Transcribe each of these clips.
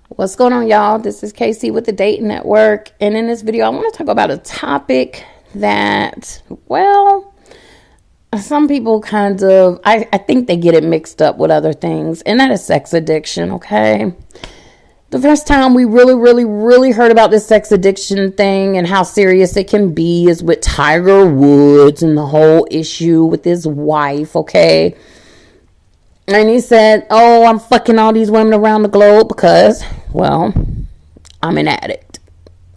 What's going on, y'all? This is Casey with the Dating Network, and in this video I want to talk about a topic that, well, some people kind of, I think they get it mixed up with other things, and that is sex addiction. Okay, the first time we really heard about this sex addiction thing and how serious it can be is with Tiger Woods and the whole issue with his wife. Okay, and he said, oh, I'm fucking all these women around the globe because, well, I'm an addict.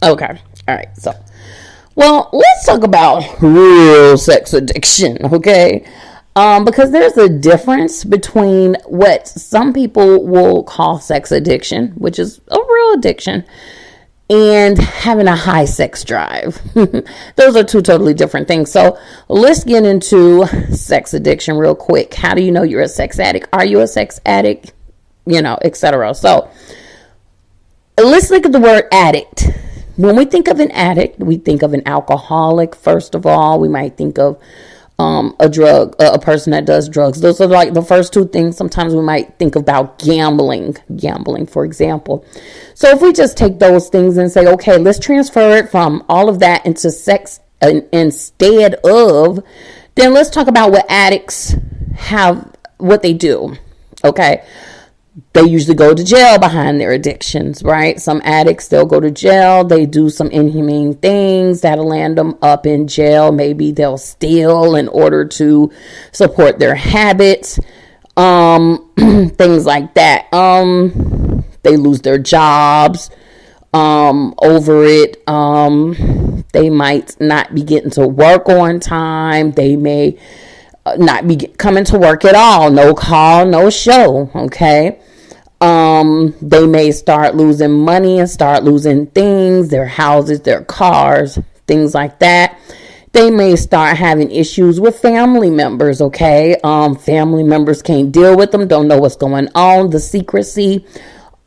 Okay. All right. So, well, let's talk about real sex addiction. Okay. Because there's a difference between what some people will call sex addiction, which is a real addiction, and having a high sex drive. Those are two totally different things. So let's get into sex addiction real quick. How do you know you're a sex addict? Are you a sex addict? You know, etc. So let's look at the word addict. When we think of an addict, we think of an alcoholic. First of all, we might think of a person that does drugs. Those are like the first two things. Sometimes we might think about gambling, for example. So if we just take those things and say, okay, let's transfer it from all of that into sex instead of, then let's talk about what addicts have, what they do. Okay. They usually go to jail behind their addictions, right? Some addicts, they'll go to jail. They do some inhumane things that'll land them up in jail. Maybe they'll steal in order to support their habits. Things like that. They lose their jobs over it. They might not be getting to work on time. They may not be coming to work at all. No call, no show. Okay. They may start losing money and start losing things, their houses, their cars, things like that. They may start having issues with family members. Okay. Family members can't deal with them, don't know what's going on, the secrecy,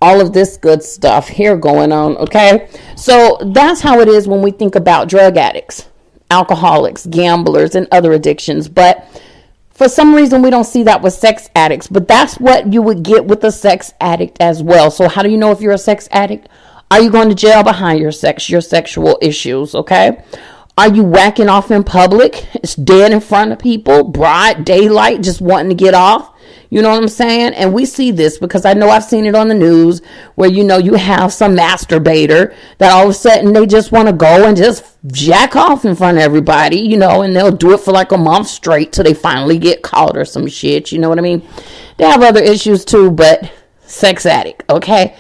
all of this good stuff here going on. Okay. So that's how it is when we think about drug addicts, alcoholics, gamblers, and other addictions. But for some reason, we don't see that with sex addicts, but that's what you would get with a sex addict as well. So how do you know if you're a sex addict? Are you going to jail behind your sexual issues? Okay. Are you whacking off in public? It's dead in front of people, broad daylight, just wanting to get off. You know what I'm saying? And we see this because I know I've seen it on the news where, you know, you have some masturbator that all of a sudden they just want to go and just jack off in front of everybody, you know, and they'll do it for like a month straight till they finally get caught or some shit. You know what I mean? They have other issues too, but sex addict. Okay.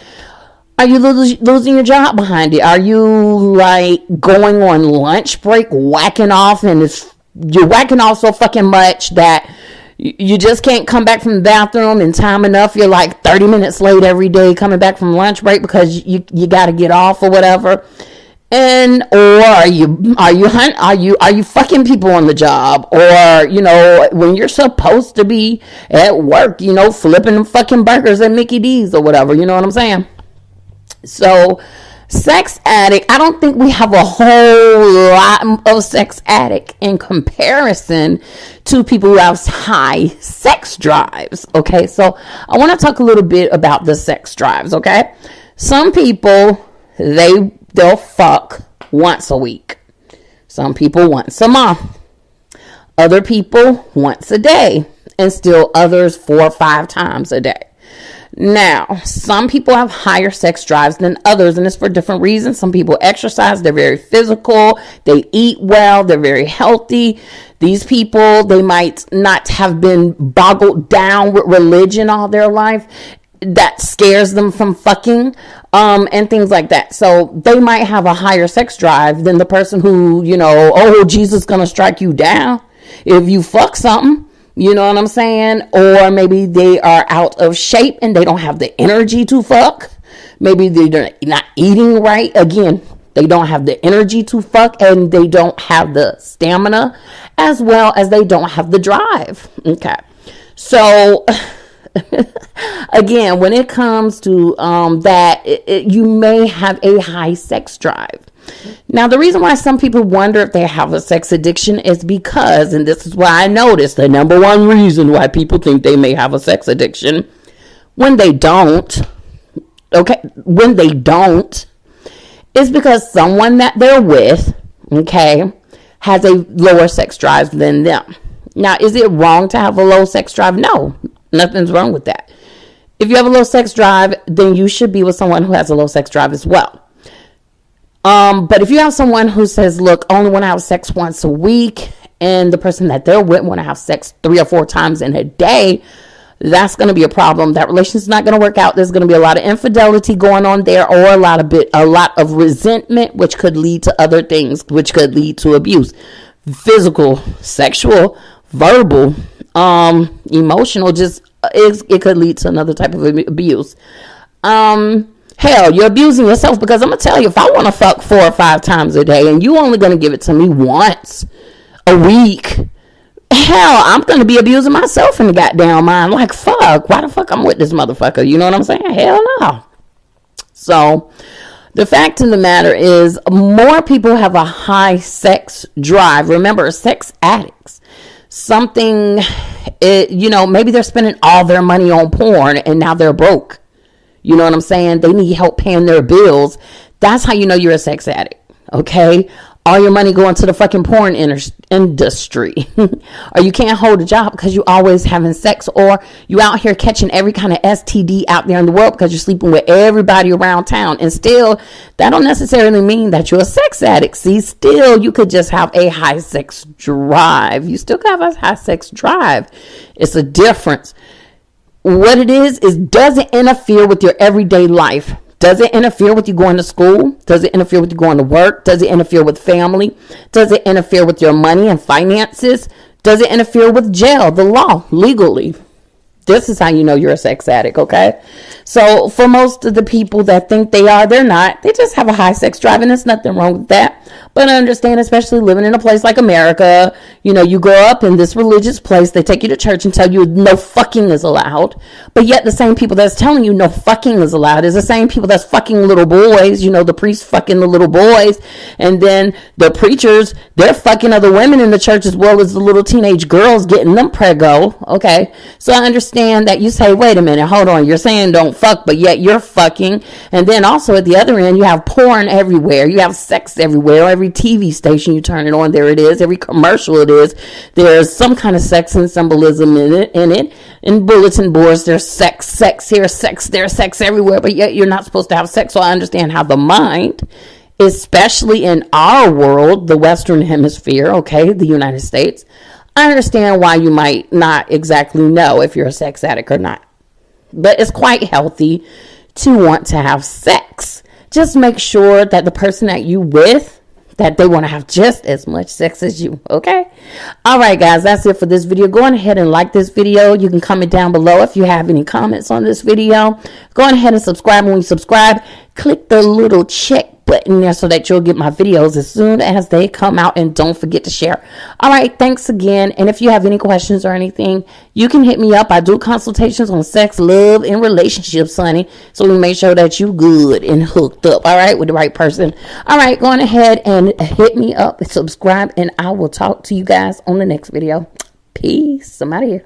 Are you losing your job behind it? Are you like going on lunch break, whacking off, and you're whacking off so fucking much that you just can't come back from the bathroom in time enough? You're like 30 minutes late every day coming back from lunch break because you got to get off or whatever. And or are you fucking people on the job, or, you know, when you're supposed to be at work, you know, flipping them fucking burgers at Mickey D's or whatever. You know what I'm saying? So sex addict, I don't think we have a whole lot of sex addict in comparison to people who have high sex drives. Okay, so I want to talk a little bit about the sex drives. Okay, some people, they'll fuck once a week. Some people once a month. Other people once a day, and still others 4 or 5 times a day. Now, some people have higher sex drives than others, and it's for different reasons. Some people exercise, they're very physical, they eat well, they're very healthy. These people, they might not have been boggled down with religion all their life. That scares them from fucking, and things like that. So they might have a higher sex drive than the person who, you know, oh, Jesus gonna strike you down if you fuck something. You know what I'm saying? Or maybe they are out of shape and they don't have the energy to fuck. Maybe they're not eating right. Again, they don't have the energy to fuck, and they don't have the stamina, as well as they don't have the drive. Okay. So again, when it comes to you may have a high sex drive. Now, the reason why some people wonder if they have a sex addiction is because, and this is why I noticed the number one reason why people think they may have a sex addiction, when they don't, okay, when they don't, it's because someone that they're with, okay, has a lower sex drive than them. Now, is it wrong to have a low sex drive? No, nothing's wrong with that. If you have a low sex drive, then you should be with someone who has a low sex drive as well. But if you have someone who says, look, I only want to have sex once a week, and the person that they're with want to have sex 3 or 4 times in a day, that's going to be a problem. That relationship's not going to work out. There's going to be a lot of infidelity going on there, or a lot of resentment, which could lead to other things, which could lead to abuse, physical, sexual, verbal, emotional. Just it could lead to another type of abuse. Hell, you're abusing yourself, because I'm gonna tell you, if I want to fuck 4 or 5 times a day, and you only gonna give it to me once a week, hell, I'm going to be abusing myself in the goddamn mind. Like, fuck, why the fuck I'm with this motherfucker? You know what I'm saying? Hell no. So, the fact of the matter is, more people have a high sex drive. Remember, sex addicts. Maybe they're spending all their money on porn, and now they're broke. You know what I'm saying? They need help paying their bills. That's how you know you're a sex addict. Okay? All your money going to the fucking porn industry. Or you can't hold a job because you always having sex, or you out here catching every kind of STD out there in the world because you're sleeping with everybody around town. And still, that don't necessarily mean that you're a sex addict. See, still, you could just have a high sex drive. You still have a high sex drive. It's a difference. What it is does it interfere with your everyday life? Does it interfere with you going to school? Does it interfere with you going to work? Does it interfere with family? Does it interfere with your money and finances? Does it interfere with jail, the law, legally? This is how you know you're a sex addict, okay? So for most of the people that think they are, they're not. They just have a high sex drive, and there's nothing wrong with that. But I understand, especially living in a place like America, you grow up in this religious place. They take you to church and tell you no fucking is allowed. But yet the same people that's telling you no fucking is allowed is the same people that's fucking little boys. The priest fucking the little boys. And then the preachers, they're fucking other women in the church as well as the little teenage girls, getting them preggo. Okay. So I understand that you say, wait a minute, hold on. You're saying don't fuck, but yet you're fucking. And then also at the other end, you have porn everywhere. You have sex everywhere. Every TV station you turn it on, there it is. Every commercial it is. There's some kind of sex and symbolism in it. In bulletin boards, there's sex here, sex there, sex everywhere, but yet you're not supposed to have sex. So I understand how the mind, especially in our world, the Western Hemisphere, okay, the United States, I understand why you might not exactly know if you're a sex addict or not. But it's quite healthy to want to have sex. Just make sure that the person that you with, that they want to have just as much sex as you, okay? All right, guys, that's it for this video. Go on ahead and like this video. You can comment down below if you have any comments on this video. Go on ahead and subscribe. When you subscribe, click the little check button there so that you'll get my videos as soon as they come out, and don't forget to share. All right, thanks again. And if you have any questions or anything, you can hit me up. I do consultations on sex, love, and relationships, honey, so we make sure that you good and hooked up, all right, with the right person. All right, go on ahead and hit me up, subscribe, and I will talk to you guys on the next video. Peace. I'm out of here.